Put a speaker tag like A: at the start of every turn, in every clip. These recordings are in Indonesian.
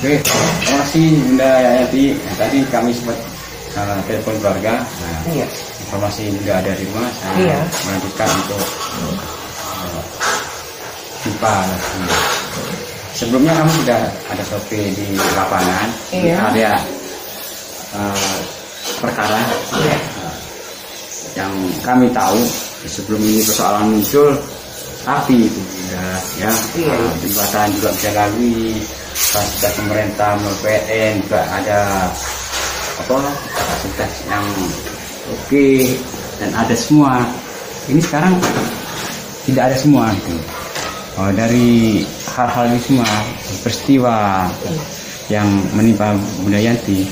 A: Oke, terima kasih Bunda Yanti. Tadi kami sempat telepon keluarga.
B: Iya.
A: Informasi Bunda ada di rumah. Saya melanjutkan untuk jumpa. Sebelumnya kami sudah ada SOP di lapangan. Di area perkara. Yang kami tahu sebelum ini persoalan muncul, api itu ya, jembatan juga bisa lalui, fasilitas pemerintah, PLN juga ada fasilitas yang oke dan ada semua. Ini sekarang tidak ada semua itu. Dari hal-hal ini semua peristiwa yang menimpa Bunda Yanti,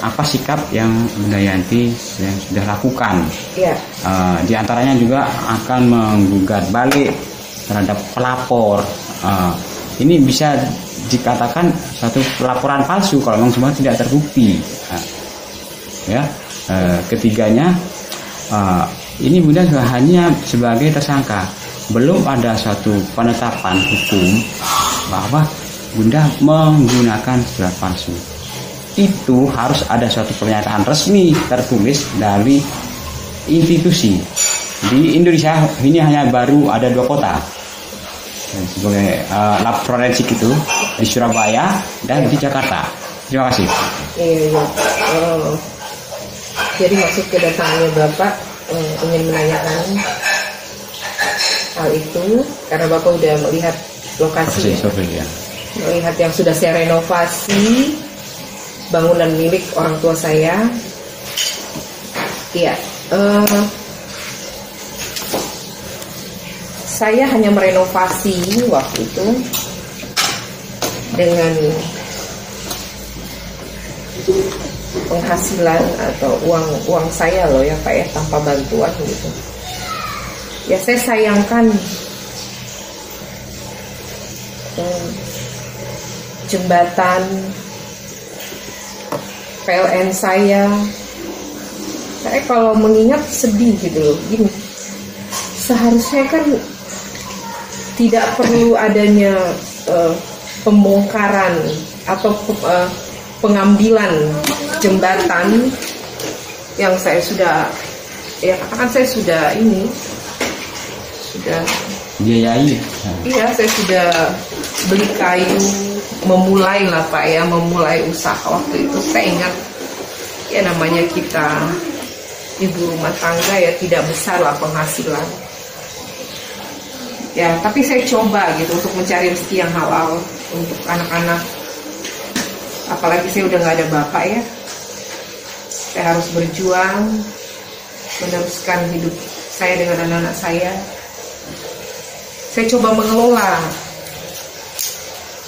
A: apa sikap yang Bunda Yanti yang sudah lakukan? Di antaranya juga akan menggugat balik terhadap pelapor. Ini bisa dikatakan satu pelaporan palsu kalau memang semua tidak terbukti. Ketiganya, ini Bunda hanya sebagai tersangka, belum ada suatu penetapan hukum bahwa Bunda menggunakan surat palsu. Itu harus ada suatu pernyataan resmi tertulis dari institusi. Di Indonesia ini hanya baru ada 2 kota sebagai lab forensik itu, di Surabaya dan di Jakarta. Terima kasih.
B: Jadi maksud kedatangannya Bapak ingin menanyakan hal itu karena Bapak udah melihat lokasi, melihat yang sudah saya renovasi, bangunan milik orang tua saya. Saya hanya merenovasi waktu itu dengan penghasilan atau uang saya loh ya Pak ya, tanpa bantuan gitu. Ya saya sayangkan jembatan PLN saya kalau mengingat sedih gitu loh. Gini, seharusnya kan tidak perlu adanya pembongkaran atau pengambilan jembatan yang saya sudah, ya katakan saya sudah
A: biayai.
B: Iya, saya sudah beli kayu, memulai lah Pak ya, memulai usaha waktu itu. Saya ingat ya namanya kita ibu rumah tangga ya, tidak besar lah penghasilan. Ya, tapi saya coba gitu untuk mencari rezeki yang halal untuk anak-anak. Apalagi saya udah nggak ada bapak ya. Saya harus berjuang meneruskan hidup saya dengan anak-anak saya. Saya coba mengelola.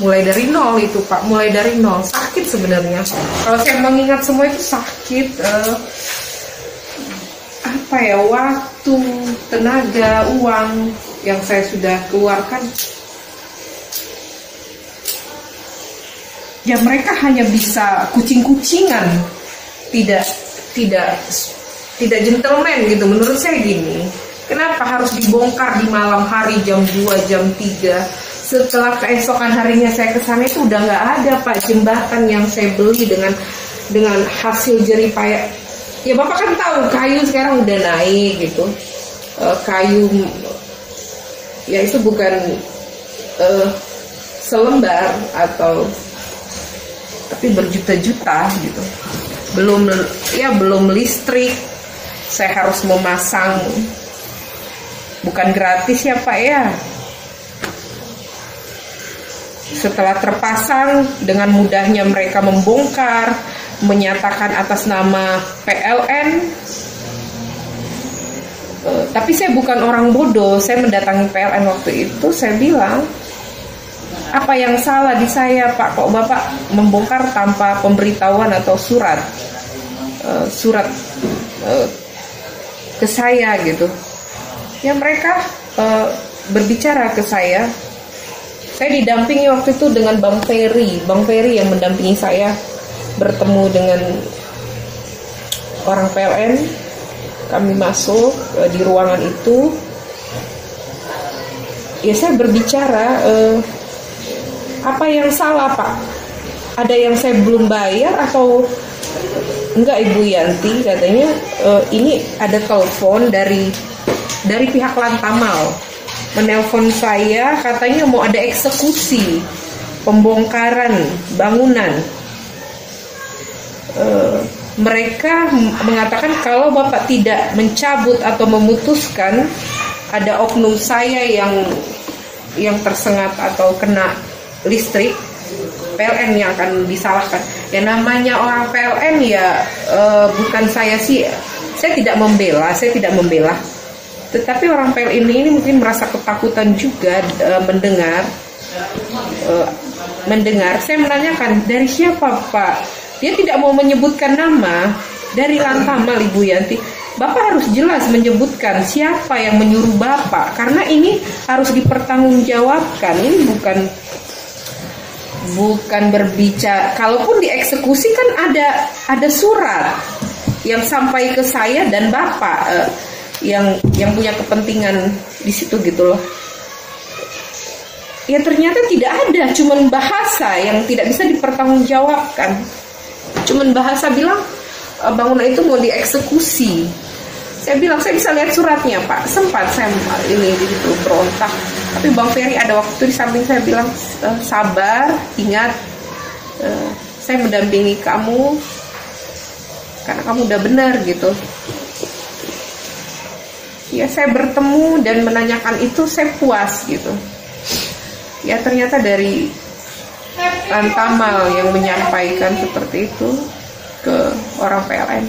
B: Mulai dari nol itu Pak, mulai dari nol. Sakit sebenarnya. Kalau saya mengingat semua itu sakit. Waktu, tenaga, uang yang saya sudah keluarkan. Ya mereka hanya bisa kucing-kucingan, tidak gentleman gitu. Menurut saya gini, kenapa harus dibongkar di malam hari jam 2, jam 3? Setelah keesokan harinya saya kesana itu udah nggak ada Pak jembatan yang saya beli dengan hasil jerih payah. Ya Bapak kan tahu kayu sekarang udah naik gitu. Kayu ya itu bukan selembar tapi berjuta-juta gitu. Belum listrik. Saya harus memasang, bukan gratis ya Pak ya. Setelah terpasang, dengan mudahnya mereka membongkar, menyatakan atas nama PLN. Tapi saya bukan orang bodoh. Saya mendatangi PLN waktu itu. Saya bilang, apa yang salah di saya Pak? Kok Bapak membongkar tanpa pemberitahuan atau surat ke saya gitu? Ya mereka berbicara ke saya. Saya didampingi waktu itu dengan Bang Ferry yang mendampingi saya, bertemu dengan orang PLN. Kami masuk di ruangan itu. Ya saya berbicara, apa yang salah Pak? ada yang saya belum bayar atau enggak Ibu Yanti, katanya ini ada telepon dari pihak Lantamal menelpon saya, katanya mau ada eksekusi pembongkaran bangunan. Mereka mengatakan kalau Bapak tidak mencabut atau memutuskan, ada oknum saya yang tersengat atau kena listrik, PLN yang akan disalahkan. Ya namanya orang PLN ya, bukan saya sih, saya tidak membela, tetapi orang PLN ini mungkin merasa ketakutan juga mendengar. Saya menanyakan, dari siapa Pak? Dia tidak mau menyebutkan nama. Dari Lantamal, Ibu Yanti. Bapak harus jelas menyebutkan siapa yang menyuruh Bapak, karena ini harus dipertanggungjawabkan. Ini bukan berbicara. Kalaupun dieksekusi kan ada surat yang sampai ke saya dan Bapak yang punya kepentingan di situ gitu loh. Ya ternyata tidak ada, cuman bahasa yang tidak bisa dipertanggungjawabkan. Cuman bahasa bilang bangunan itu mau dieksekusi. Saya bilang saya bisa lihat suratnya Pak. Sempat saya ini begitu berontak. Tapi Bang Ferry ada waktu di samping saya bilang, sabar, ingat, saya mendampingi kamu karena kamu udah benar gitu. Ya saya bertemu dan menanyakan itu, saya puas gitu. Ya ternyata dari Lantamal yang menyampaikan seperti itu ke orang PLN.